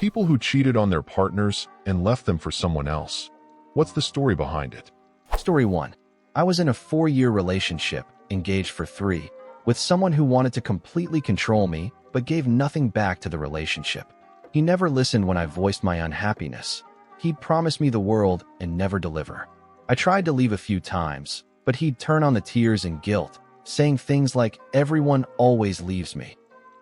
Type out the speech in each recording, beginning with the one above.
People who cheated on their partners and left them for someone else. What's the story behind it? Story 1. I was in a 4-year relationship, engaged for 3, with someone who wanted to completely control me but gave nothing back to the relationship. He never listened when I voiced my unhappiness. He'd promise me the world and never deliver. I tried to leave a few times, but he'd turn on the tears and guilt, saying things like, "Everyone always leaves me,"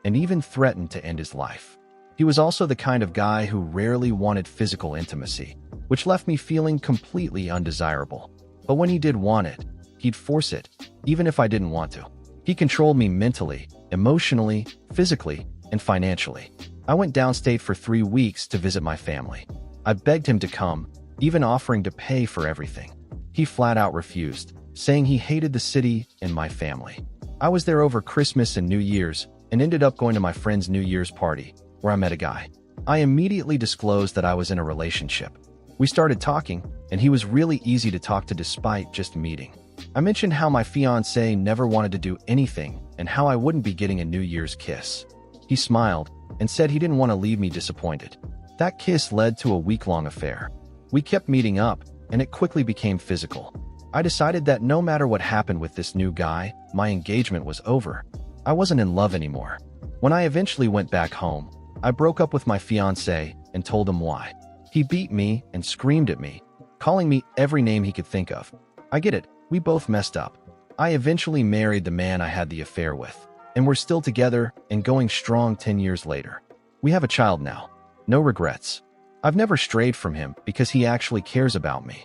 and even threatened to end his life. He was also the kind of guy who rarely wanted physical intimacy, which left me feeling completely undesirable. But when he did want it, he'd force it, even if I didn't want to. He controlled me mentally, emotionally, physically, and financially. I went downstate for 3 weeks to visit my family. I begged him to come, even offering to pay for everything. He flat out refused, saying he hated the city and my family. I was there over Christmas and New Year's and ended up going to my friend's New Year's party, where I met a guy. I immediately disclosed that I was in a relationship. We started talking, and he was really easy to talk to despite just meeting. I mentioned how my fiancé never wanted to do anything and how I wouldn't be getting a New Year's kiss. He smiled and said he didn't want to leave me disappointed. That kiss led to a week-long affair. We kept meeting up, and it quickly became physical. I decided that no matter what happened with this new guy, my engagement was over. I wasn't in love anymore. When I eventually went back home, I broke up with my fiancé and told him why. He beat me and screamed at me, calling me every name he could think of. I get it, we both messed up. I eventually married the man I had the affair with, and we're still together and going strong 10 years later. We have a child now. No regrets. I've never strayed from him because he actually cares about me.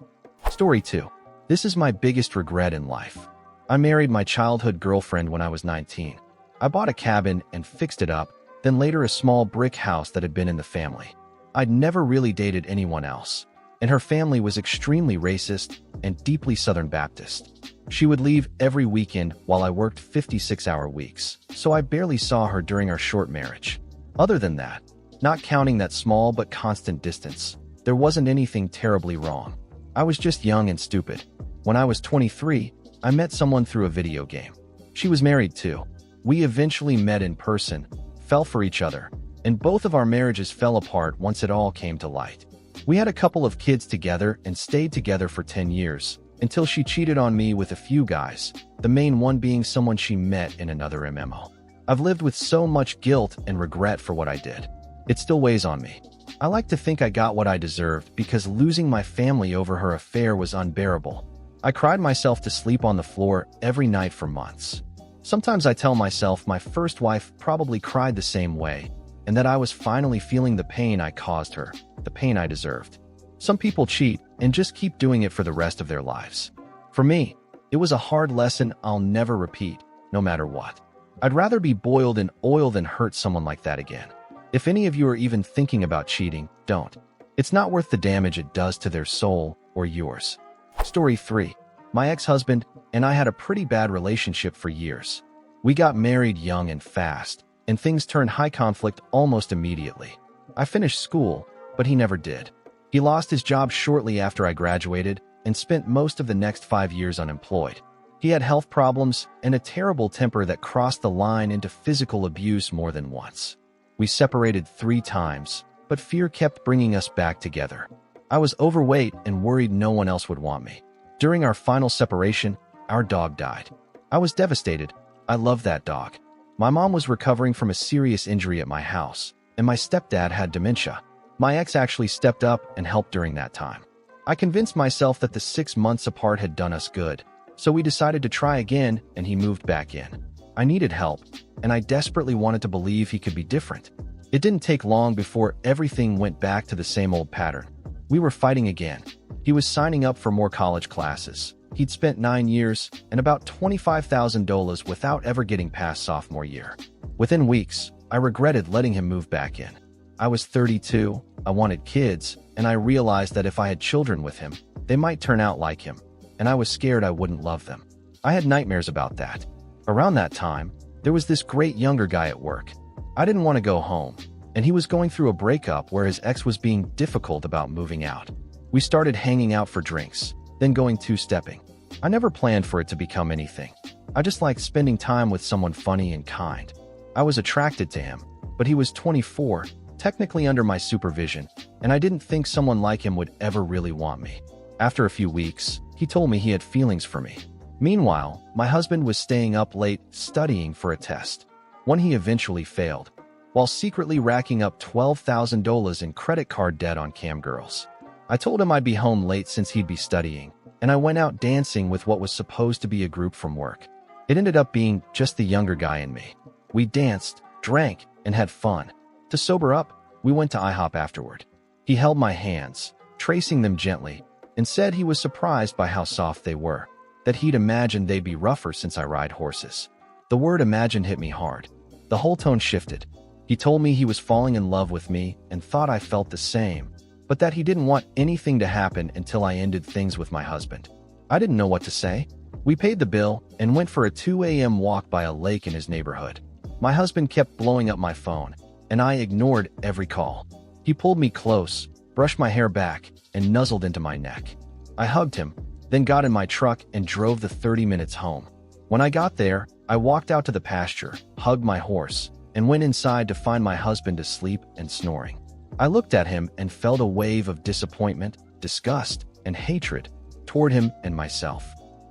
Story 2. This is my biggest regret in life. I married my childhood girlfriend when I was 19. I bought a cabin and fixed it up, then later a small brick house that had been in the family. I'd never really dated anyone else, and her family was extremely racist and deeply Southern Baptist. She would leave every weekend while I worked 56-hour weeks, so I barely saw her during our short marriage. Other than that, not counting that small but constant distance, there wasn't anything terribly wrong. I was just young and stupid. When I was 23, I met someone through a video game. She was married too. We eventually met in person, fell for each other, and both of our marriages fell apart once it all came to light. We had a couple of kids together and stayed together for 10 years, until she cheated on me with a few guys, the main one being someone she met in another MMO. I've lived with so much guilt and regret for what I did. It still weighs on me. I like to think I got what I deserved because losing my family over her affair was unbearable. I cried myself to sleep on the floor every night for months. Sometimes I tell myself my first wife probably cried the same way, and that I was finally feeling the pain I caused her, the pain I deserved. Some people cheat and just keep doing it for the rest of their lives. For me, it was a hard lesson I'll never repeat, no matter what. I'd rather be boiled in oil than hurt someone like that again. If any of you are even thinking about cheating, don't. It's not worth the damage it does to their soul or yours. Story 3. My ex-husband and I had a pretty bad relationship for years. We got married young and fast, and things turned high conflict almost immediately. I finished school, but he never did. He lost his job shortly after I graduated and spent most of the next 5 years unemployed. He had health problems and a terrible temper that crossed the line into physical abuse more than once. We separated 3 times, but fear kept bringing us back together. I was overweight and worried no one else would want me. During our final separation, our dog died. I was devastated. I loved that dog. My mom was recovering from a serious injury at my house, and my stepdad had dementia. My ex actually stepped up and helped during that time. I convinced myself that the 6 months apart had done us good, so we decided to try again, and he moved back in. I needed help, and I desperately wanted to believe he could be different. It didn't take long before everything went back to the same old pattern. We were fighting again. He was signing up for more college classes. He'd spent 9 years and about $25,000 without ever getting past sophomore year. Within weeks, I regretted letting him move back in. I was 32, I wanted kids, and I realized that if I had children with him, they might turn out like him, and I was scared I wouldn't love them. I had nightmares about that. Around that time, there was this great younger guy at work. I didn't want to go home, and he was going through a breakup where his ex was being difficult about moving out. We started hanging out for drinks, then going two-stepping. I never planned for it to become anything. I just liked spending time with someone funny and kind. I was attracted to him, but he was 24, technically under my supervision, and I didn't think someone like him would ever really want me. After a few weeks, he told me he had feelings for me. Meanwhile, my husband was staying up late studying for a test, one he eventually failed, while secretly racking up $12,000 in credit card debt on cam girls. I told him I'd be home late since he'd be studying, and I went out dancing with what was supposed to be a group from work. It ended up being just the younger guy and me. We danced, drank, and had fun. To sober up, we went to IHOP afterward. He held my hands, tracing them gently, and said he was surprised by how soft they were, that he'd imagined they'd be rougher since I ride horses. The word "imagine" hit me hard. The whole tone shifted. He told me he was falling in love with me and thought I felt the same, but that he didn't want anything to happen until I ended things with my husband. I didn't know what to say. We paid the bill and went for a 2 a.m. walk by a lake in his neighborhood. My husband kept blowing up my phone, and I ignored every call. He pulled me close, brushed my hair back, and nuzzled into my neck. I hugged him, then got in my truck and drove the 30 minutes home. When I got there, I walked out to the pasture, hugged my horse, and went inside to find my husband asleep and snoring. I looked at him and felt a wave of disappointment, disgust, and hatred toward him and myself.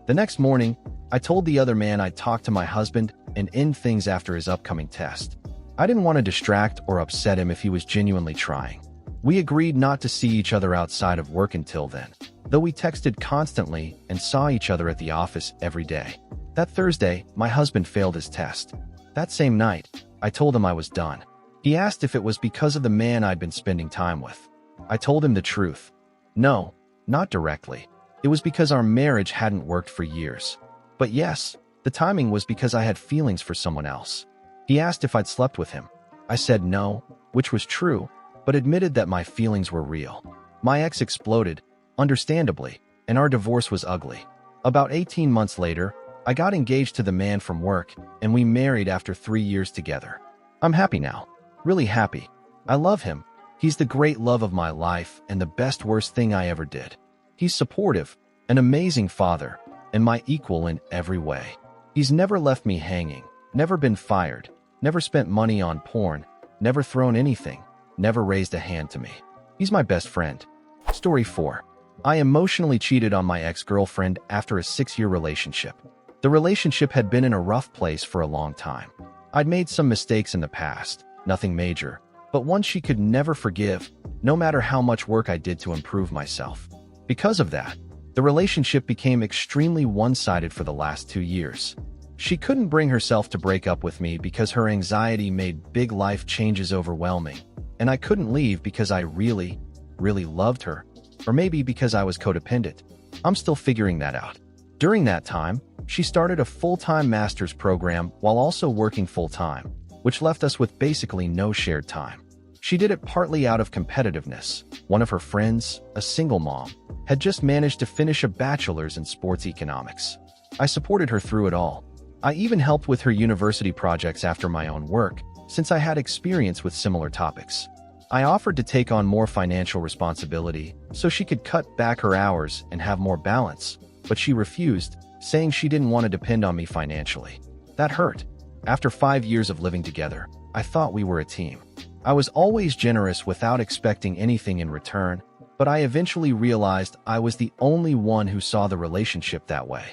The next morning, I told the other man I'd talk to my husband and end things after his upcoming test. I didn't want to distract or upset him if he was genuinely trying. We agreed not to see each other outside of work until then, though we texted constantly and saw each other at the office every day. That Thursday, my husband failed his test. That same night, I told him I was done. He asked if it was because of the man I'd been spending time with. I told him the truth. No, not directly. It was because our marriage hadn't worked for years. But yes, the timing was because I had feelings for someone else. He asked if I'd slept with him. I said no, which was true, but admitted that my feelings were real. My ex exploded, understandably, and our divorce was ugly. About 18 months later, I got engaged to the man from work, and we married after 3 years together. I'm happy now. Really happy. I love him. He's the great love of my life and the best worst thing I ever did. He's supportive, an amazing father, and my equal in every way. He's never left me hanging, never been fired, never spent money on porn, never thrown anything, never raised a hand to me. He's my best friend. Story 4. I emotionally cheated on my ex-girlfriend after a 6-year relationship. The relationship had been in a rough place for a long time. I'd made some mistakes in the past, nothing major, but one she could never forgive, no matter how much work I did to improve myself. Because of that, the relationship became extremely one-sided for the last 2 years. She couldn't bring herself to break up with me because her anxiety made big life changes overwhelming, and I couldn't leave because I really loved her, or maybe because I was codependent. I'm still figuring that out. During that time, she started a full-time master's program while also working full-time, which left us with basically no shared time. She did it partly out of competitiveness. One of her friends, a single mom, had just managed to finish a bachelor's in sports economics. I supported her through it all. I even helped with her university projects after my own work, since I had experience with similar topics. I offered to take on more financial responsibility so she could cut back her hours and have more balance, but she refused, saying she didn't want to depend on me financially. That hurt. After 5 years of living together, I thought we were a team. I was always generous without expecting anything in return, but I eventually realized I was the only one who saw the relationship that way.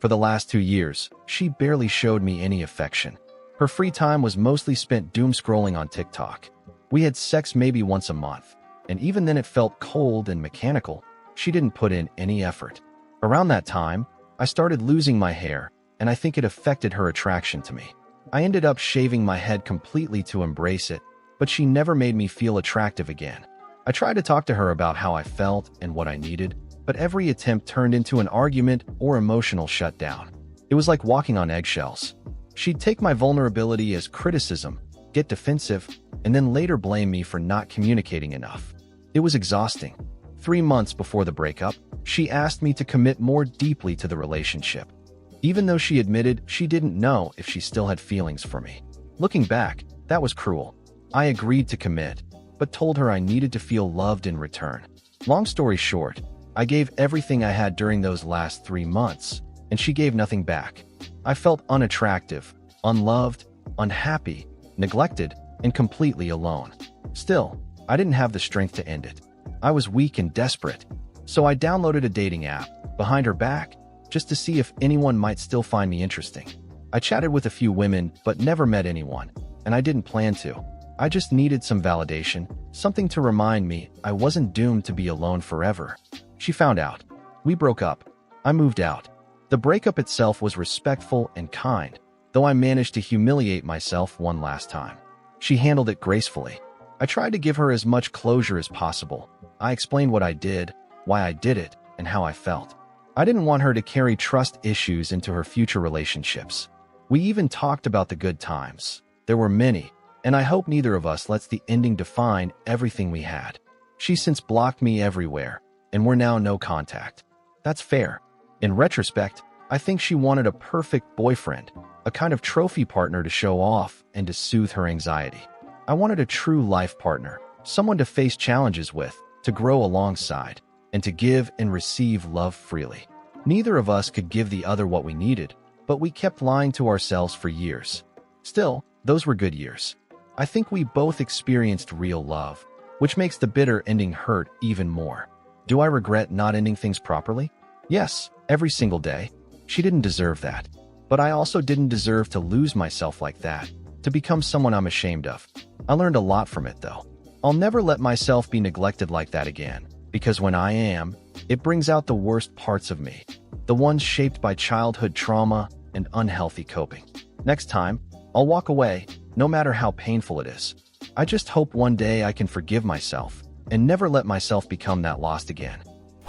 For the last 2 years, she barely showed me any affection. Her free time was mostly spent doom scrolling on TikTok. We had sex maybe once a month, and even then it felt cold and mechanical. She didn't put in any effort. Around that time, I started losing my hair, and I think it affected her attraction to me. I ended up shaving my head completely to embrace it, but she never made me feel attractive again. I tried to talk to her about how I felt and what I needed, but every attempt turned into an argument or emotional shutdown. It was like walking on eggshells. She'd take my vulnerability as criticism, get defensive, and then later blame me for not communicating enough. It was exhausting. 3 months before the breakup, she asked me to commit more deeply to the relationship, even though she admitted she didn't know if she still had feelings for me. Looking back, that was cruel. I agreed to commit, but told her I needed to feel loved in return. Long story short, I gave everything I had during those last 3 months, and she gave nothing back. I felt unattractive, unloved, unhappy, neglected, and completely alone. Still, I didn't have the strength to end it. I was weak and desperate. So I downloaded a dating app, behind her back, just to see if anyone might still find me interesting. I chatted with a few women, but never met anyone, and I didn't plan to. I just needed some validation, something to remind me I wasn't doomed to be alone forever. She found out. We broke up. I moved out. The breakup itself was respectful and kind, though I managed to humiliate myself one last time. She handled it gracefully. I tried to give her as much closure as possible. I explained what I did, why I did it, and how I felt. I didn't want her to carry trust issues into her future relationships. We even talked about the good times. There were many, and I hope neither of us lets the ending define everything we had. She's since blocked me everywhere, and we're now no contact. That's fair. In retrospect, I think she wanted a perfect boyfriend, a kind of trophy partner to show off and to soothe her anxiety. I wanted a true life partner, someone to face challenges with, to grow alongside, and to give and receive love freely. Neither of us could give the other what we needed, but we kept lying to ourselves for years. Still, those were good years. I think we both experienced real love, which makes the bitter ending hurt even more. Do I regret not ending things properly? Yes, every single day. She didn't deserve that. But I also didn't deserve to lose myself like that, to become someone I'm ashamed of. I learned a lot from it, though. I'll never let myself be neglected like that again, because when I am, it brings out the worst parts of me, the ones shaped by childhood trauma and unhealthy coping. Next time, I'll walk away, no matter how painful it is. I just hope one day I can forgive myself and never let myself become that lost again.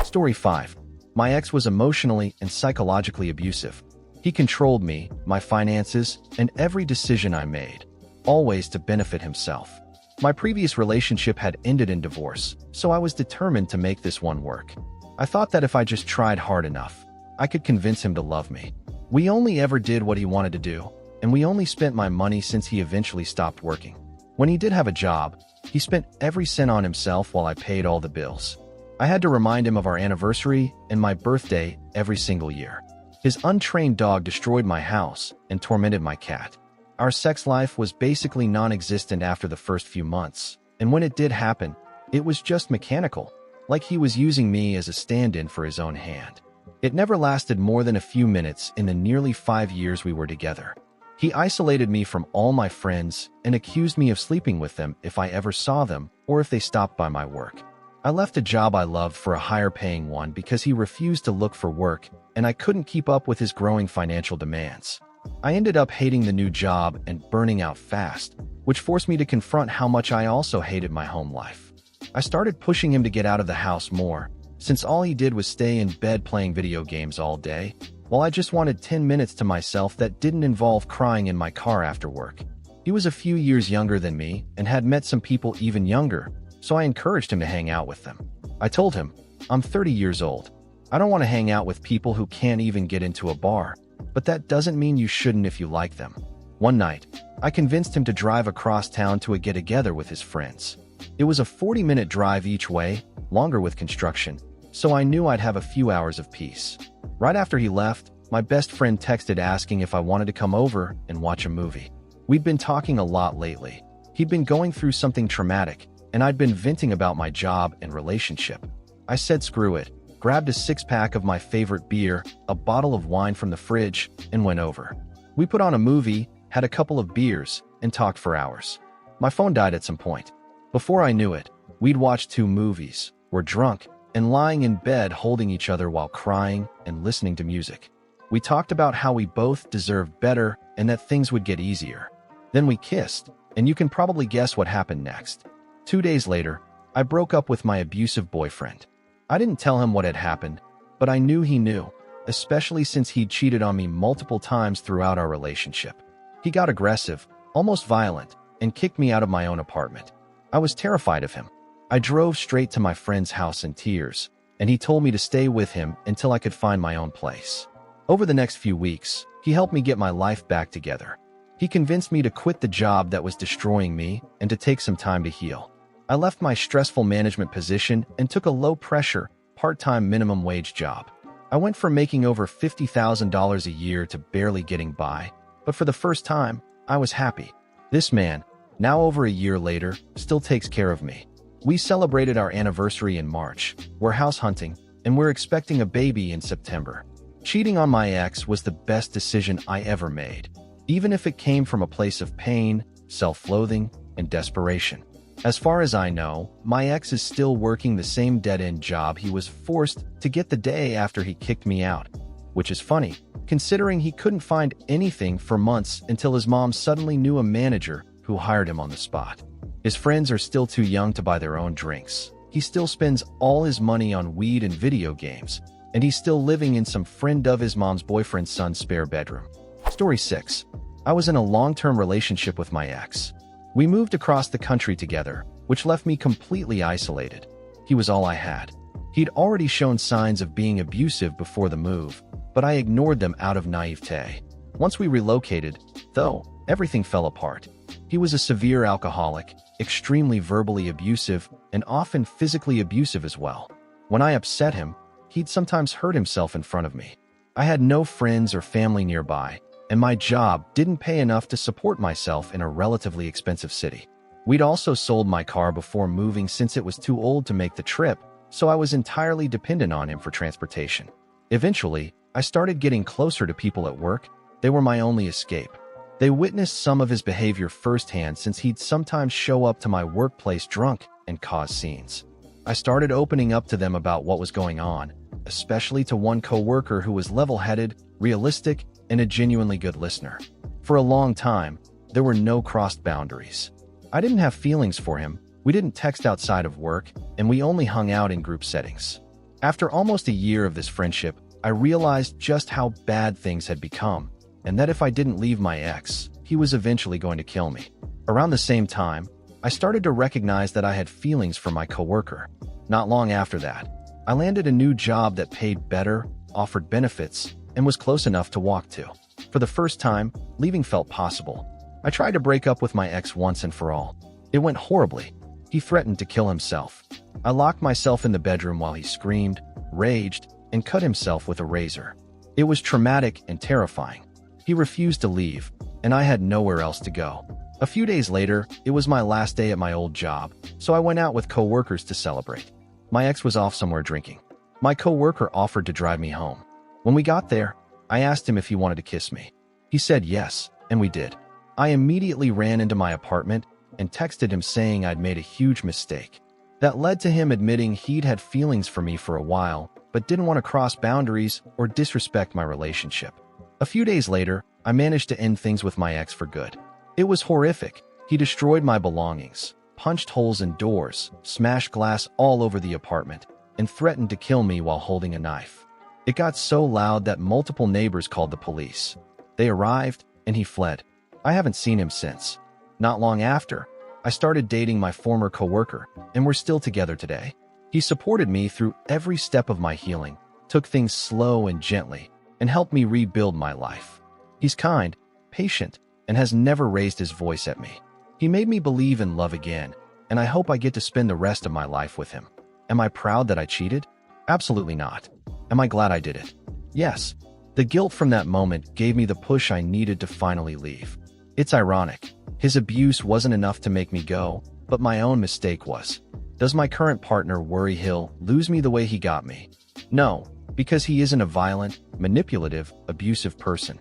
Story 5. My ex was emotionally and psychologically abusive. He controlled me, my finances, and every decision I made, always to benefit himself. My previous relationship had ended in divorce, so I was determined to make this one work. I thought that if I just tried hard enough, I could convince him to love me. We only ever did what he wanted to do, and we only spent my money since he eventually stopped working. When he did have a job, he spent every cent on himself while I paid all the bills. I had to remind him of our anniversary and my birthday every single year. His untrained dog destroyed my house and tormented my cat. Our sex life was basically non-existent after the first few months, and when it did happen, it was just mechanical, like he was using me as a stand-in for his own hand. It never lasted more than a few minutes in the nearly 5 years we were together. He isolated me from all my friends and accused me of sleeping with them if I ever saw them or if they stopped by my work. I left a job I loved for a higher-paying one because he refused to look for work, and I couldn't keep up with his growing financial demands. I ended up hating the new job and burning out fast, which forced me to confront how much I also hated my home life. I started pushing him to get out of the house more, since all he did was stay in bed playing video games all day, while I just wanted 10 minutes to myself that didn't involve crying in my car after work. He was a few years younger than me and had met some people even younger, so I encouraged him to hang out with them. I told him, I'm 30 years old. I don't want to hang out with people who can't even get into a bar, but that doesn't mean you shouldn't if you like them. One night, I convinced him to drive across town to a get-together with his friends. It was a 40-minute drive each way, longer with construction, so I knew I'd have a few hours of peace. Right after he left, my best friend texted asking if I wanted to come over and watch a movie. We'd been talking a lot lately. He'd been going through something traumatic, and I'd been venting about my job and relationship. I said screw it, grabbed a 6-pack of my favorite beer, a bottle of wine from the fridge, and went over. We put on a movie, had a couple of beers, and talked for hours. My phone died at some point. Before I knew it, we'd watched 2 movies, were drunk, and lying in bed holding each other while crying and listening to music. We talked about how we both deserved better and that things would get easier. Then we kissed, and you can probably guess what happened next. 2 days later, I broke up with my abusive boyfriend. I didn't tell him what had happened, but I knew he knew, especially since he'd cheated on me multiple times throughout our relationship. He got aggressive, almost violent, and kicked me out of my own apartment. I was terrified of him. I drove straight to my friend's house in tears, and he told me to stay with him until I could find my own place. Over the next few weeks, he helped me get my life back together. He convinced me to quit the job that was destroying me and to take some time to heal. I left my stressful management position and took a low-pressure, part-time minimum wage job. I went from making over $50,000 a year to barely getting by, but for the first time, I was happy. This man, Now over a year later, still takes care of me. We celebrated our anniversary in March, we're house hunting, and we're expecting a baby in September. Cheating on my ex was the best decision I ever made, even if it came from a place of pain, self-loathing, and desperation. As far as I know, my ex is still working the same dead-end job he was forced to get the day after he kicked me out, which is funny, considering he couldn't find anything for months until his mom suddenly knew a manager who hired him on the spot. His friends are still too young to buy their own drinks. He still spends all his money on weed and video games, and he's still living in some friend of his mom's boyfriend's son's spare bedroom. Story 6. I was in a long-term relationship with my ex. We moved across the country together, which left me completely isolated. He was all I had. He'd already shown signs of being abusive before the move, but I ignored them out of naivete. Once we relocated, though, everything fell apart. He was a severe alcoholic, extremely verbally abusive, and often physically abusive as well. When I upset him, he'd sometimes hurt himself in front of me. I had no friends or family nearby, and my job didn't pay enough to support myself in a relatively expensive city. We'd also sold my car before moving since it was too old to make the trip, so I was entirely dependent on him for transportation. Eventually, I started getting closer to people at work. They were my only escape. They witnessed some of his behavior firsthand since he'd sometimes show up to my workplace drunk and cause scenes. I started opening up to them about what was going on, especially to one coworker who was level-headed, realistic, and a genuinely good listener. For a long time, there were no crossed boundaries. I didn't have feelings for him, we didn't text outside of work, and we only hung out in group settings. After almost a year of this friendship, I realized just how bad things had become, and that if I didn't leave my ex, he was eventually going to kill me. Around the same time, I started to recognize that I had feelings for my coworker. Not long after that, I landed a new job that paid better, offered benefits, and was close enough to walk to. For the first time, leaving felt possible. I tried to break up with my ex once and for all. It went horribly. He threatened to kill himself. I locked myself in the bedroom while he screamed, raged, and cut himself with a razor. It was traumatic and terrifying. He refused to leave, and I had nowhere else to go. A few days later, it was my last day at my old job, so I went out with coworkers to celebrate. My ex was off somewhere drinking. My coworker offered to drive me home. When we got there, I asked him if he wanted to kiss me. He said yes, and we did. I immediately ran into my apartment and texted him saying I'd made a huge mistake. That led to him admitting he'd had feelings for me for a while, but didn't want to cross boundaries or disrespect my relationship. A few days later, I managed to end things with my ex for good. It was horrific. He destroyed my belongings, punched holes in doors, smashed glass all over the apartment, and threatened to kill me while holding a knife. It got so loud that multiple neighbors called the police. They arrived, and he fled. I haven't seen him since. Not long after, I started dating my former coworker, and we're still together today. He supported me through every step of my healing, took things slow and gently, and helped me rebuild my life. He's kind, patient, and has never raised his voice at me. He made me believe in love again, and I hope I get to spend the rest of my life with him. Am I proud that I cheated? Absolutely not. Am I glad I did it? Yes. The guilt from that moment gave me the push I needed to finally leave. It's ironic. His abuse wasn't enough to make me go, but my own mistake was. Does my current partner worry he'll lose me the way he got me? No, because he isn't a violent, manipulative, abusive person.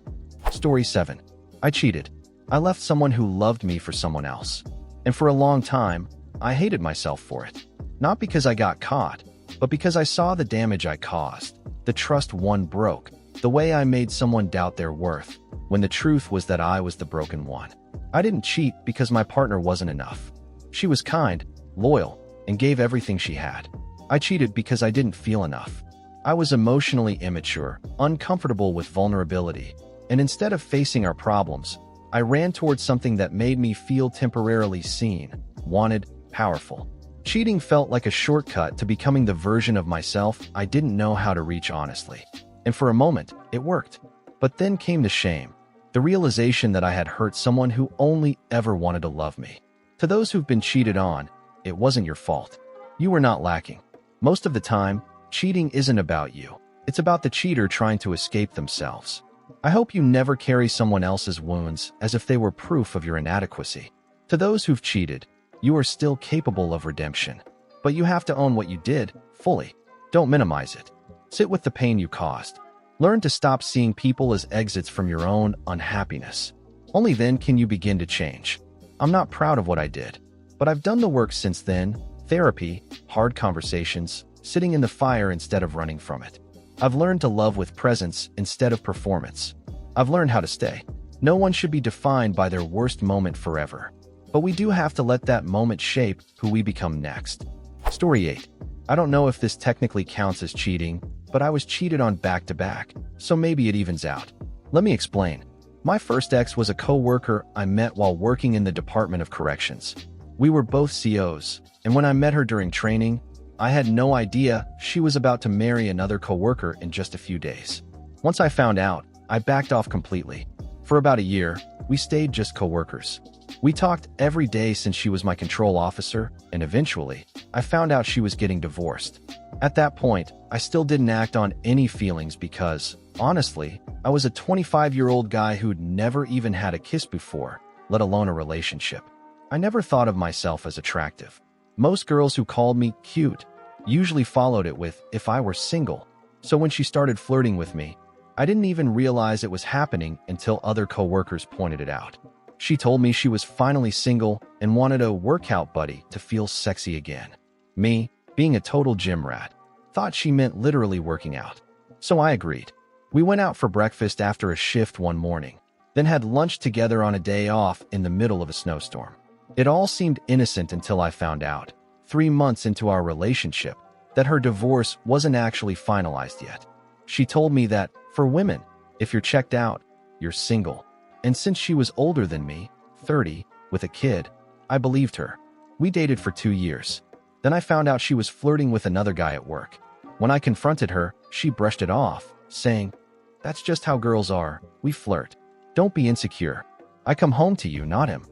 Story 7. I cheated. I left someone who loved me for someone else. And for a long time, I hated myself for it. Not because I got caught, but because I saw the damage I caused, the trust one broke, the way I made someone doubt their worth, when the truth was that I was the broken one. I didn't cheat because my partner wasn't enough. She was kind, loyal, and gave everything she had. I cheated because I didn't feel enough. I was emotionally immature, uncomfortable with vulnerability, and instead of facing our problems, I ran towards something that made me feel temporarily seen, wanted, powerful. Cheating felt like a shortcut to becoming the version of myself I didn't know how to reach honestly. And for a moment, it worked. But then came the shame, the realization that I had hurt someone who only ever wanted to love me. To those who've been cheated on, it wasn't your fault. You were not lacking. Most of the time, cheating isn't about you. It's about the cheater trying to escape themselves. I hope you never carry someone else's wounds as if they were proof of your inadequacy. To those who've cheated, you are still capable of redemption. But you have to own what you did, fully. Don't minimize it. Sit with the pain you caused. Learn to stop seeing people as exits from your own unhappiness. Only then can you begin to change. I'm not proud of what I did, but I've done the work since then. Therapy, hard conversations, sitting in the fire instead of running from it. I've learned to love with presence instead of performance. I've learned how to stay. No one should be defined by their worst moment forever. But we do have to let that moment shape who we become next. Story 8. I don't know if this technically counts as cheating, but I was cheated on back-to-back, so maybe it evens out. Let me explain. My first ex was a co-worker I met while working in the Department of Corrections. We were both COs, and when I met her during training, I had no idea she was about to marry another co-worker in just a few days. Once I found out, I backed off completely. For about a year, we stayed just co-workers. We talked every day since she was my control officer, and eventually, I found out she was getting divorced. At that point, I still didn't act on any feelings because, honestly, I was a 25-year-old guy who'd never even had a kiss before, let alone a relationship. I never thought of myself as attractive. Most girls who called me cute usually followed it with if I were single. So when she started flirting with me, I didn't even realize it was happening until other coworkers pointed it out. She told me she was finally single and wanted a workout buddy to feel sexy again. Me, being a total gym rat, thought she meant literally working out. So I agreed. We went out for breakfast after a shift one morning, then had lunch together on a day off in the middle of a snowstorm. It all seemed innocent until I found out, 3 months into our relationship, that her divorce wasn't actually finalized yet. She told me that, for women, if you're checked out, you're single. And since she was older than me, 30, with a kid, I believed her. We dated for 2 years. Then I found out she was flirting with another guy at work. When I confronted her, she brushed it off, saying, "That's just how girls are. We flirt. Don't be insecure. I come home to you, not him."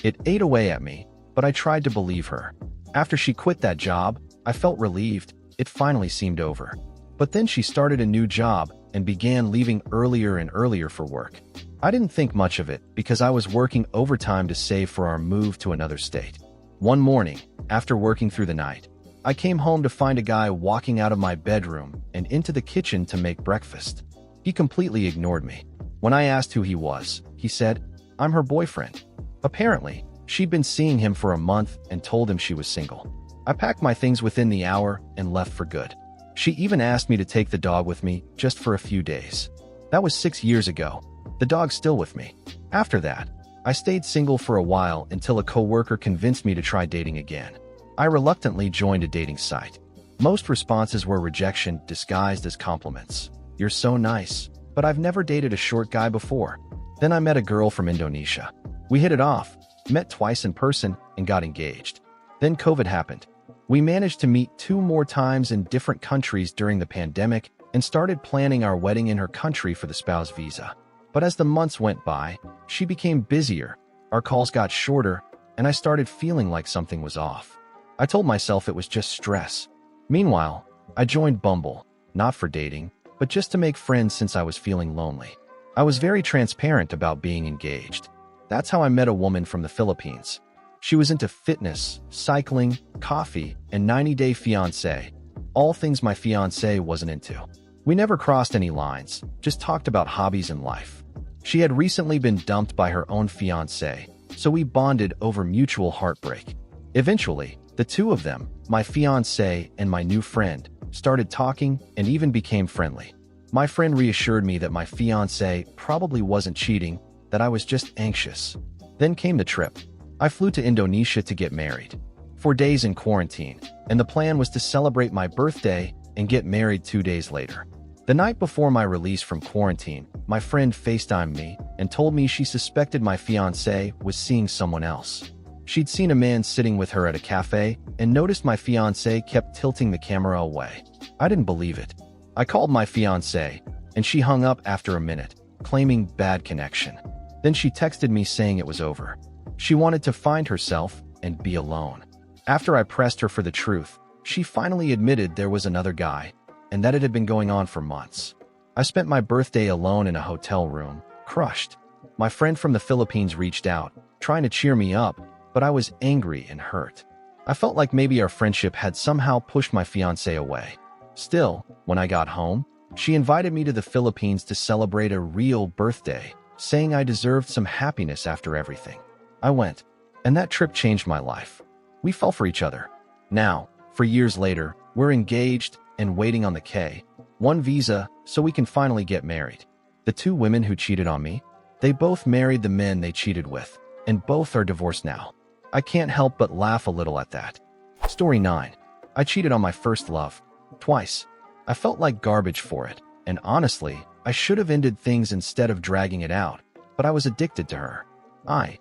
It ate away at me, but I tried to believe her. After she quit that job, I felt relieved. It finally seemed over. But then she started a new job and began leaving earlier and earlier for work. I didn't think much of it because I was working overtime to save for our move to another state. One morning, after working through the night, I came home to find a guy walking out of my bedroom and into the kitchen to make breakfast. He completely ignored me. When I asked who he was, he said, "I'm her boyfriend." Apparently, she'd been seeing him for a month and told him she was single. I packed my things within the hour and left for good. She even asked me to take the dog with me just for a few days. That was 6 years ago. The dog's still with me. After that, I stayed single for a while until a coworker convinced me to try dating again. I reluctantly joined a dating site. Most responses were rejection disguised as compliments. "You're so nice, but I've never dated a short guy before." Then I met a girl from Indonesia. We hit it off, met twice in person, and got engaged. Then COVID happened. We managed to meet 2 more times in different countries during the pandemic and started planning our wedding in her country for the spouse visa. But as the months went by, she became busier, our calls got shorter, and I started feeling like something was off. I told myself it was just stress. Meanwhile, I joined Bumble, not for dating, but just to make friends since I was feeling lonely. I was very transparent about being engaged. That's how I met a woman from the Philippines. She was into fitness, cycling, coffee, and 90-day fiancé. All things my fiancé wasn't into. We never crossed any lines, just talked about hobbies and life. She had recently been dumped by her own fiancé, so we bonded over mutual heartbreak. Eventually, the two of them, my fiancé and my new friend, started talking and even became friendly. My friend reassured me that my fiancé probably wasn't cheating, that I was just anxious. Then came the trip. I flew to Indonesia to get married. 4 days in quarantine, and the plan was to celebrate my birthday and get married 2 days later. The night before my release from quarantine, my friend FaceTimed me and told me she suspected my fiancé was seeing someone else. She'd seen a man sitting with her at a cafe and noticed my fiancé kept tilting the camera away. I didn't believe it. I called my fiancé, and she hung up after a minute, claiming bad connection. Then she texted me saying it was over. She wanted to find herself and be alone. After I pressed her for the truth, she finally admitted there was another guy, and that it had been going on for months. I spent my birthday alone in a hotel room, crushed. My friend from the Philippines reached out, trying to cheer me up, but I was angry and hurt. I felt like maybe our friendship had somehow pushed my fiancé away. Still, when I got home, she invited me to the Philippines to celebrate a real birthday, saying I deserved some happiness after everything. I went, and that trip changed my life. We fell for each other. Now, for years later, we're engaged and waiting on the K-1 visa so we can finally get married. The two women who cheated on me, they both married the men they cheated with, and both are divorced now. I can't help but laugh a little at that. Story 9. I cheated on my first love. Twice. I felt like garbage for it, and honestly, I should have ended things instead of dragging it out, but I was addicted to her. I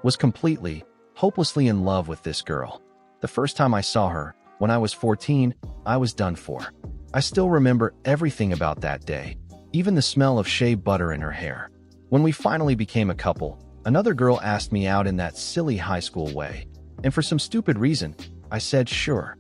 was completely, hopelessly in love with this girl. The first time I saw her, when I was 14, I was done for. I still remember everything about that day, even the smell of shea butter in her hair. When we finally became a couple, another girl asked me out in that silly high school way, and for some stupid reason, I said sure.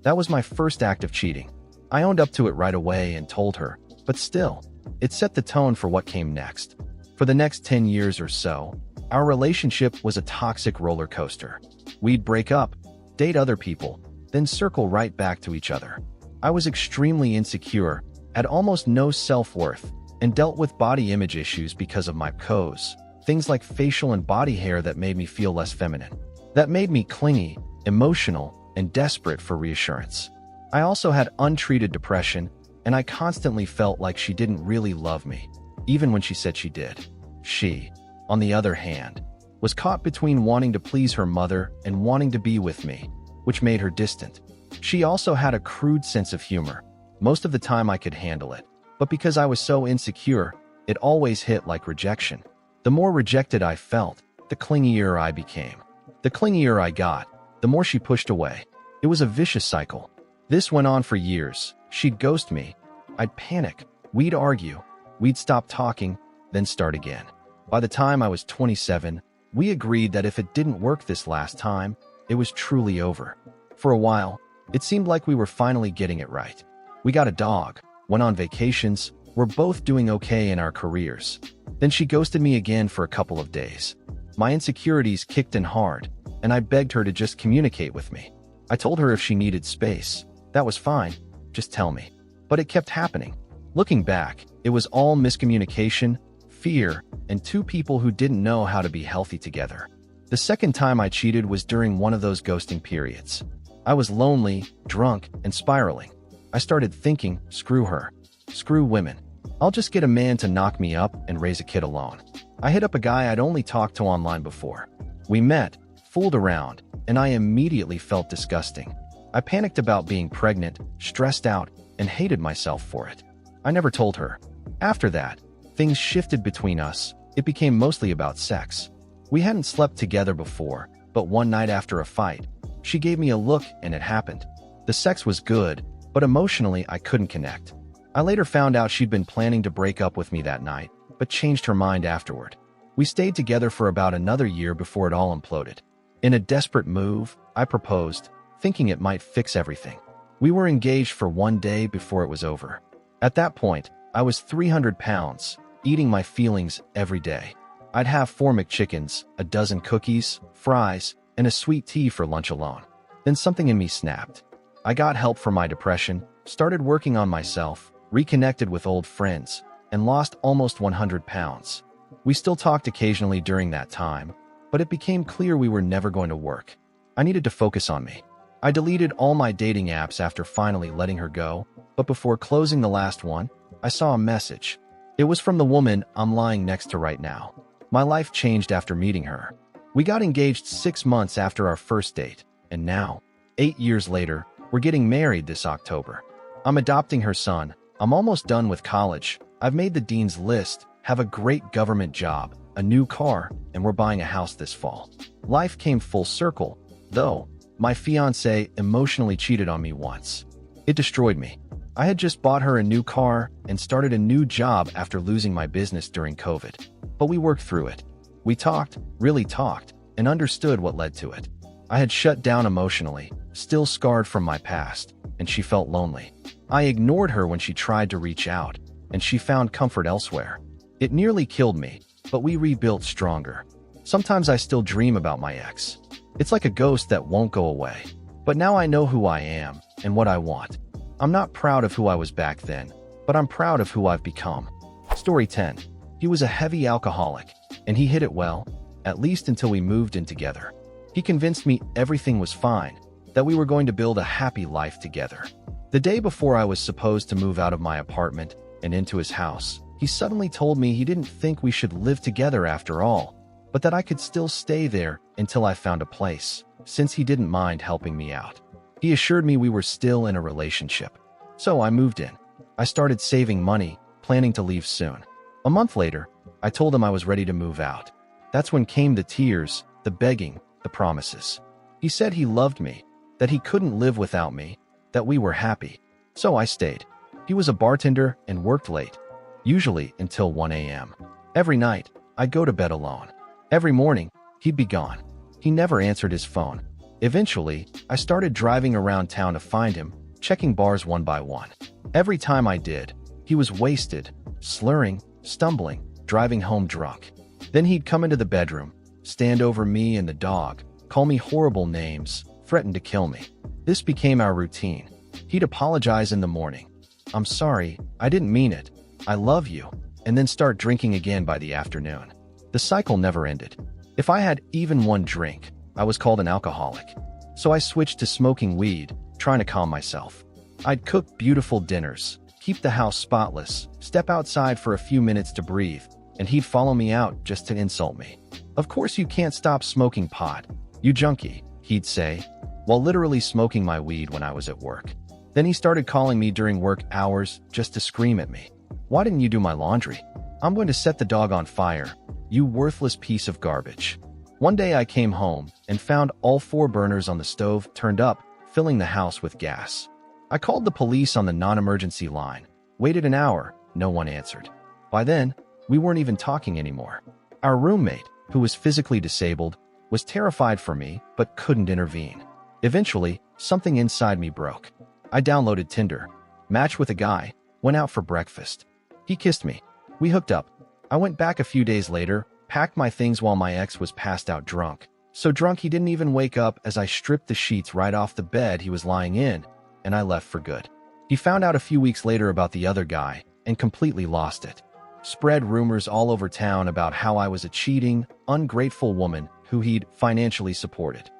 That was my first act of cheating. I owned up to it right away and told her, but still, it set the tone for what came next. For the next 10 years or so, our relationship was a toxic roller coaster. We'd break up, date other people, then circle right back to each other. I was extremely insecure, had almost no self-worth, and dealt with body image issues because of my pose, things like facial and body hair that made me feel less feminine. That made me clingy, emotional, and desperate for reassurance. I also had untreated depression, and I constantly felt like she didn't really love me, even when she said she did. She, on the other hand, was caught between wanting to please her mother and wanting to be with me, which made her distant. She also had a crude sense of humor. Most of the time I could handle it, but because I was so insecure, it always hit like rejection. The more rejected I felt, the clingier I became. The clingier I got, the more she pushed away. It was a vicious cycle. This went on for years. She'd ghost me. I'd panic. We'd argue. We'd stop talking, then start again. By the time I was 27, we agreed that if it didn't work this last time, it was truly over. For a while, it seemed like we were finally getting it right. We got a dog, went on vacations, we're both doing okay in our careers. Then she ghosted me again for a couple of days. My insecurities kicked in hard, and I begged her to just communicate with me. I told her if she needed space, that was fine, just tell me. But it kept happening. Looking back, it was all miscommunication, fear, and two people who didn't know how to be healthy together. The second time I cheated was during one of those ghosting periods. I was lonely, drunk, and spiraling. I started thinking, screw her. Screw women. I'll just get a man to knock me up and raise a kid alone. I hit up a guy I'd only talked to online before. We met, fooled around, and I immediately felt disgusting. I panicked about being pregnant, stressed out, and hated myself for it. I never told her. After that, things shifted between us. It became mostly about sex. We hadn't slept together before, but one night after a fight, she gave me a look and it happened. The sex was good, but emotionally I couldn't connect. I later found out she'd been planning to break up with me that night, but changed her mind afterward. We stayed together for about another year before it all imploded. In a desperate move, I proposed, thinking it might fix everything. We were engaged for one day before it was over. At that point, I was 300 pounds, eating my feelings every day. I'd have 4 McChickens, a dozen cookies, fries, and a sweet tea for lunch alone. Then something in me snapped. I got help for my depression, started working on myself, reconnected with old friends, and lost almost 100 pounds. We still talked occasionally during that time, but it became clear we were never going to work. I needed to focus on me. I deleted all my dating apps after finally letting her go, but before closing the last one, I saw a message. It was from the woman I'm lying next to right now. My life changed after meeting her. We got engaged 6 months after our first date, and now, 8 years later, we're getting married this October. I'm adopting her son. I'm almost done with college. I've made the dean's list, have a great government job, a new car, and we're buying a house this fall. Life came full circle, though. My fiancé emotionally cheated on me once. It destroyed me. I had just bought her a new car and started a new job after losing my business during COVID. But we worked through it. We talked, really talked, and understood what led to it. I had shut down emotionally, still scarred from my past, and she felt lonely. I ignored her when she tried to reach out, and she found comfort elsewhere. It nearly killed me, but we rebuilt stronger. Sometimes I still dream about my ex. It's like a ghost that won't go away. But now I know who I am and what I want. I'm not proud of who I was back then, but I'm proud of who I've become. Story 10. He was a heavy alcoholic, and he hid it well, at least until we moved in together. He convinced me everything was fine, that we were going to build a happy life together. The day before I was supposed to move out of my apartment and into his house, he suddenly told me he didn't think we should live together after all, but that I could still stay there until I found a place, since he didn't mind helping me out. He assured me we were still in a relationship. So I moved in. I started saving money, planning to leave soon. A month later, I told him I was ready to move out. That's when came the tears, the begging, the promises. He said he loved me, that he couldn't live without me, that we were happy. So I stayed. He was a bartender and worked late, usually until 1 a.m. Every night, I'd go to bed alone. Every morning, he'd be gone. He never answered his phone. Eventually, I started driving around town to find him, checking bars one by one. Every time I did, he was wasted, slurring, stumbling, driving home drunk. Then he'd come into the bedroom, stand over me and the dog, call me horrible names, threaten to kill me. This became our routine. He'd apologize in the morning. "I'm sorry, I didn't mean it. I love you," and then start drinking again by the afternoon. The cycle never ended. If I had even one drink, I was called an alcoholic. So I switched to smoking weed, trying to calm myself. I'd cook beautiful dinners, keep the house spotless, step outside for a few minutes to breathe, and he'd follow me out just to insult me. "Of course you can't stop smoking pot, you junkie," he'd say, while literally smoking my weed when I was at work. Then he started calling me during work hours just to scream at me. "Why didn't you do my laundry? I'm going to set the dog on fire, you worthless piece of garbage." One day I came home and found all 4 burners on the stove turned up, filling the house with gas. I called the police on the non-emergency line, waited an hour, no one answered. By then, we weren't even talking anymore. Our roommate, who was physically disabled, was terrified for me but couldn't intervene. Eventually, something inside me broke. I downloaded Tinder, matched with a guy, went out for breakfast. He kissed me. We hooked up. I went back a few days later, packed my things while my ex was passed out drunk. So drunk he didn't even wake up as I stripped the sheets right off the bed he was lying in, and I left for good. He found out a few weeks later about the other guy and completely lost it. Spread rumors all over town about how I was a cheating, ungrateful woman who he'd financially supported.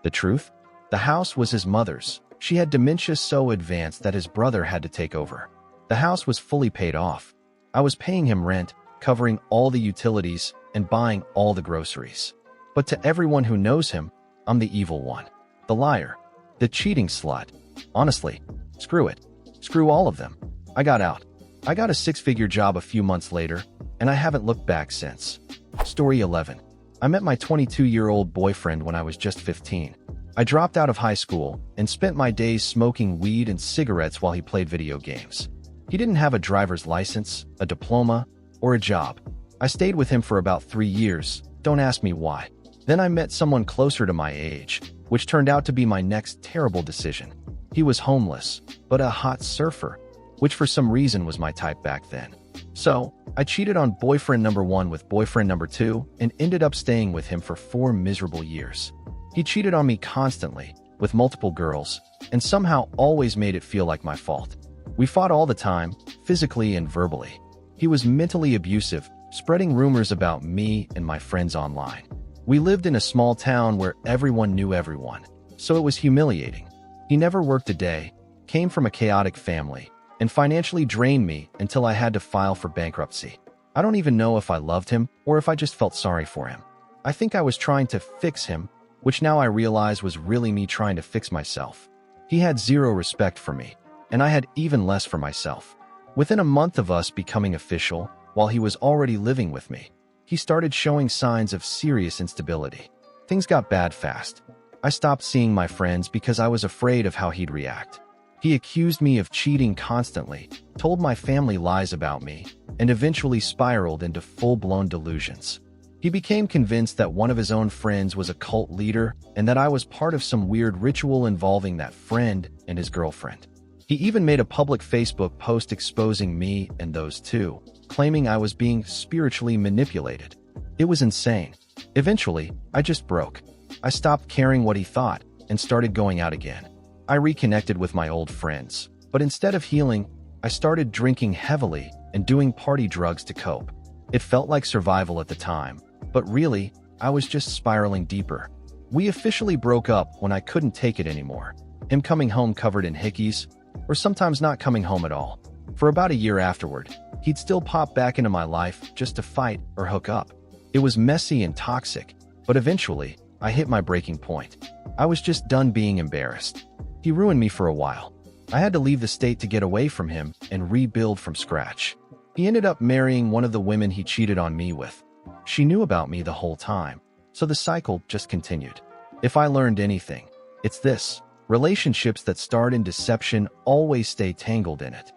The truth? The house was his mother's. She had dementia so advanced that his brother had to take over. The house was fully paid off. I was paying him rent, covering all the utilities, and buying all the groceries. But to everyone who knows him, I'm the evil one. The liar. The cheating slut. Honestly, screw it. Screw all of them. I got out. I got a 6-figure job a few months later, and I haven't looked back since. Story 11. I met my 22-year-old boyfriend when I was just 15. I dropped out of high school and spent my days smoking weed and cigarettes while he played video games. He didn't have a driver's license, a diploma, or a job. I stayed with him for about 3 years, don't ask me why. Then I met someone closer to my age, which turned out to be my next terrible decision. He was homeless, but a hot surfer, which for some reason was my type back then. So, I cheated on boyfriend number 1 with boyfriend number 2 and ended up staying with him for 4 miserable years. He cheated on me constantly, with multiple girls, and somehow always made it feel like my fault. We fought all the time, physically and verbally. He was mentally abusive, spreading rumors about me and my friends online. We lived in a small town where everyone knew everyone, so it was humiliating. He never worked a day, came from a chaotic family, and financially drained me until I had to file for bankruptcy. I don't even know if I loved him or if I just felt sorry for him. I think I was trying to fix him, which now I realize was really me trying to fix myself. He had zero respect for me, and I had even less for myself. Within a month of us becoming official, while he was already living with me, he started showing signs of serious instability. Things got bad fast. I stopped seeing my friends because I was afraid of how he'd react. He accused me of cheating constantly, told my family lies about me, and eventually spiraled into full-blown delusions. He became convinced that one of his own friends was a cult leader and that I was part of some weird ritual involving that friend and his girlfriend. He even made a public Facebook post exposing me and those two, claiming I was being spiritually manipulated. It was insane. Eventually, I just broke. I stopped caring what he thought and started going out again. I reconnected with my old friends, but instead of healing, I started drinking heavily and doing party drugs to cope. It felt like survival at the time, but really, I was just spiraling deeper. We officially broke up when I couldn't take it anymore. Him coming home covered in hickeys, or sometimes not coming home at all. For about a year afterward, he'd still pop back into my life just to fight or hook up. It was messy and toxic, but eventually, I hit my breaking point. I was just done being embarrassed. He ruined me for a while. I had to leave the state to get away from him and rebuild from scratch. He ended up marrying one of the women he cheated on me with. She knew about me the whole time, so the cycle just continued. If I learned anything, it's this: relationships that start in deception always stay tangled in it.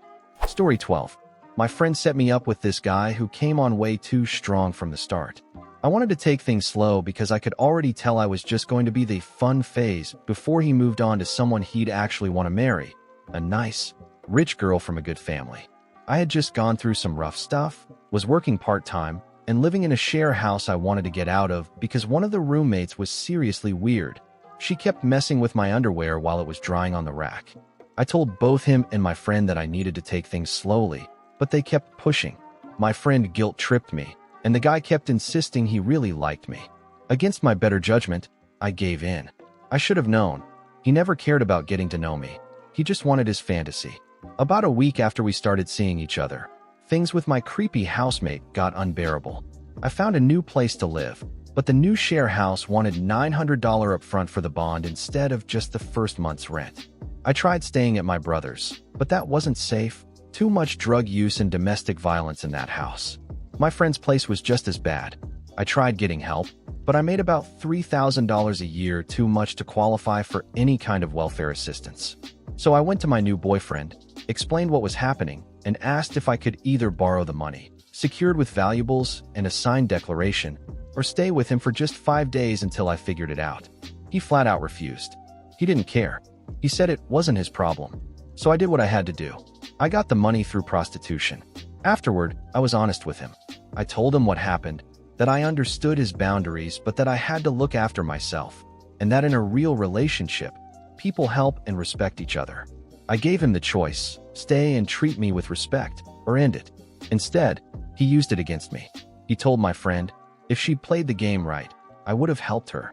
Story 12. My friend set me up with this guy who came on way too strong from the start. I wanted to take things slow because I could already tell I was just going to be the fun phase before he moved on to someone he'd actually want to marry, a nice, rich girl from a good family. I had just gone through some rough stuff, was working part-time, and living in a share house I wanted to get out of because one of the roommates was seriously weird. She kept messing with my underwear while it was drying on the rack. I told both him and my friend that I needed to take things slowly, but they kept pushing. My friend guilt-tripped me, and the guy kept insisting he really liked me. Against my better judgment, I gave in. I should have known. He never cared about getting to know me. He just wanted his fantasy. About a week after we started seeing each other, things with my creepy housemate got unbearable. I found a new place to live, but the new share house wanted $900 upfront for the bond instead of just the first month's rent. I tried staying at my brother's, but that wasn't safe. Too much drug use and domestic violence in that house. My friend's place was just as bad. I tried getting help, but I made about $3,000 a year, too much to qualify for any kind of welfare assistance. So I went to my new boyfriend, explained what was happening, and asked if I could either borrow the money, secured with valuables and a signed declaration, or stay with him for just 5 days until I figured it out. He flat out refused. He didn't care. He said it wasn't his problem. So I did what I had to do. I got the money through prostitution. Afterward, I was honest with him. I told him what happened, that I understood his boundaries, but that I had to look after myself, and that in a real relationship, people help and respect each other. I gave him the choice: stay and treat me with respect, or end it. Instead, he used it against me. He told my friend, if she'd played the game right, I would have helped her.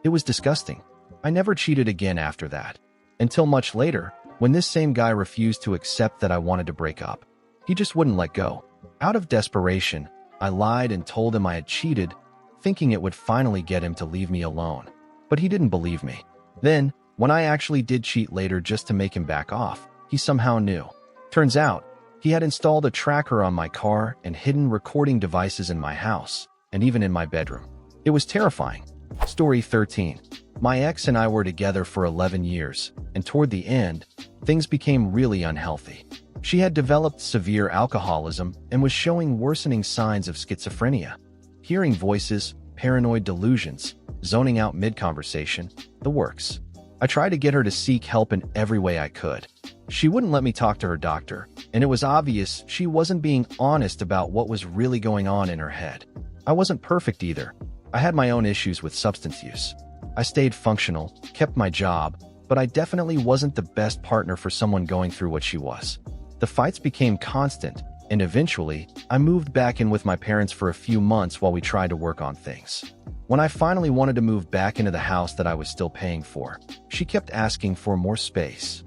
It was disgusting. I never cheated again after that. Until much later, when this same guy refused to accept that I wanted to break up. He just wouldn't let go. Out of desperation, I lied and told him I had cheated, thinking it would finally get him to leave me alone. But he didn't believe me. Then, when I actually did cheat later just to make him back off, he somehow knew. Turns out, he had installed a tracker on my car and hidden recording devices in my house, and even in my bedroom. It was terrifying. Story 13. My ex and I were together for 11 years, and toward the end, things became really unhealthy. She had developed severe alcoholism and was showing worsening signs of schizophrenia. Hearing voices, paranoid delusions, zoning out mid-conversation, the works. I tried to get her to seek help in every way I could. She wouldn't let me talk to her doctor, and it was obvious she wasn't being honest about what was really going on in her head. I wasn't perfect either. I had my own issues with substance use. I stayed functional, kept my job, but I definitely wasn't the best partner for someone going through what she was. The fights became constant, and eventually, I moved back in with my parents for a few months while we tried to work on things. When I finally wanted to move back into the house that I was still paying for, she kept asking for more space.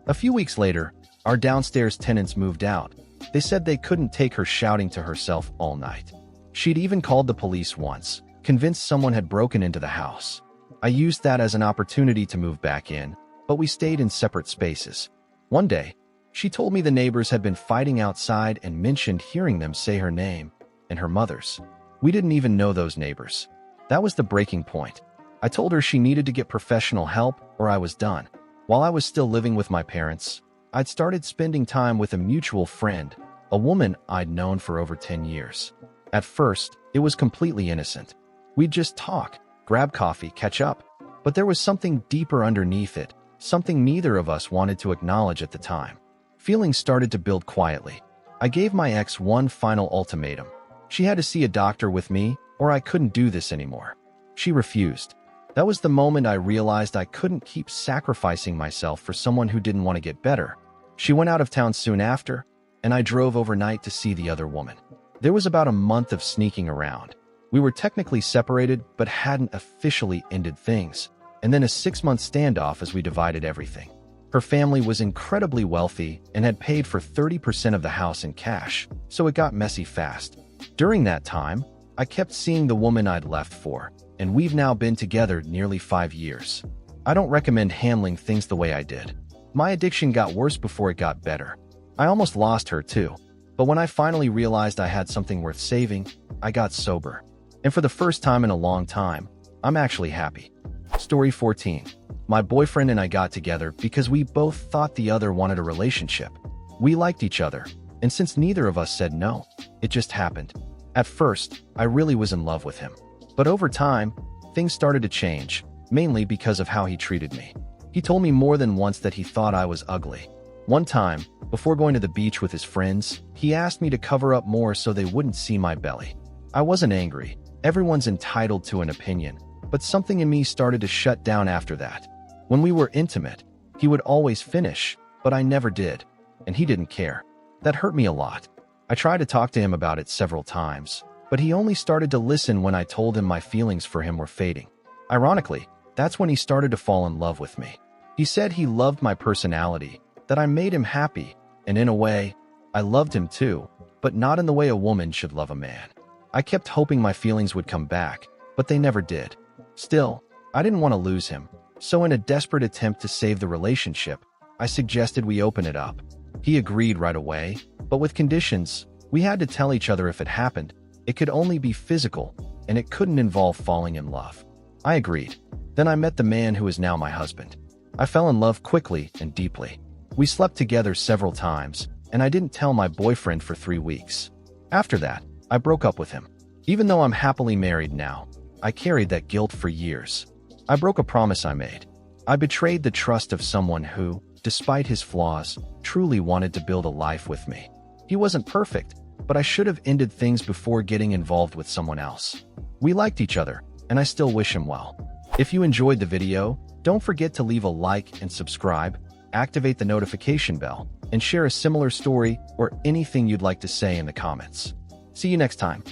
A few weeks later, our downstairs tenants moved out. They said they couldn't take her shouting to herself all night. She'd even called the police once, convinced someone had broken into the house. I used that as an opportunity to move back in, but we stayed in separate spaces. One day, she told me the neighbors had been fighting outside and mentioned hearing them say her name and her mother's. We didn't even know those neighbors. That was the breaking point. I told her she needed to get professional help or I was done. While I was still living with my parents, I'd started spending time with a mutual friend, a woman I'd known for over 10 years. At first, it was completely innocent. We'd just talk, grab coffee, catch up. But there was something deeper underneath it, something neither of us wanted to acknowledge at the time. Feelings started to build quietly. I gave my ex one final ultimatum. She had to see a doctor with me or I couldn't do this anymore. She refused. That was the moment I realized I couldn't keep sacrificing myself for someone who didn't want to get better. She went out of town soon after, and I drove overnight to see the other woman. There was about a month of sneaking around. We were technically separated, but hadn't officially ended things, and then a 6-month standoff as we divided everything. Her family was incredibly wealthy and had paid for 30% of the house in cash, so it got messy fast. During that time, I kept seeing the woman I'd left for, and we've now been together nearly 5 years. I don't recommend handling things the way I did. My addiction got worse before it got better. I almost lost her too, but when I finally realized I had something worth saving, I got sober. And for the first time in a long time, I'm actually happy. Story 14. My boyfriend and I got together because we both thought the other wanted a relationship. We liked each other, and since neither of us said no, it just happened. At first, I really was in love with him. But over time, things started to change, mainly because of how he treated me. He told me more than once that he thought I was ugly. One time, before going to the beach with his friends, he asked me to cover up more so they wouldn't see my belly. I wasn't angry. Everyone's entitled to an opinion, but something in me started to shut down after that. When we were intimate, he would always finish, but I never did, and he didn't care. That hurt me a lot. I tried to talk to him about it several times, but he only started to listen when I told him my feelings for him were fading. Ironically, that's when he started to fall in love with me. He said he loved my personality, that I made him happy, and in a way, I loved him too, but not in the way a woman should love a man. I kept hoping my feelings would come back, but they never did. Still, I didn't want to lose him, so in a desperate attempt to save the relationship, I suggested we open it up. He agreed right away, but with conditions. We had to tell each other if it happened, it could only be physical, and it couldn't involve falling in love. I agreed. Then I met the man who is now my husband. I fell in love quickly and deeply. We slept together several times, and I didn't tell my boyfriend for 3 weeks. After that, I broke up with him. Even though I'm happily married now, I carried that guilt for years. I broke a promise I made. I betrayed the trust of someone who, despite his flaws, truly wanted to build a life with me. He wasn't perfect, but I should have ended things before getting involved with someone else. We liked each other, and I still wish him well. If you enjoyed the video, don't forget to leave a like and subscribe, activate the notification bell, and share a similar story or anything you'd like to say in the comments. See you next time.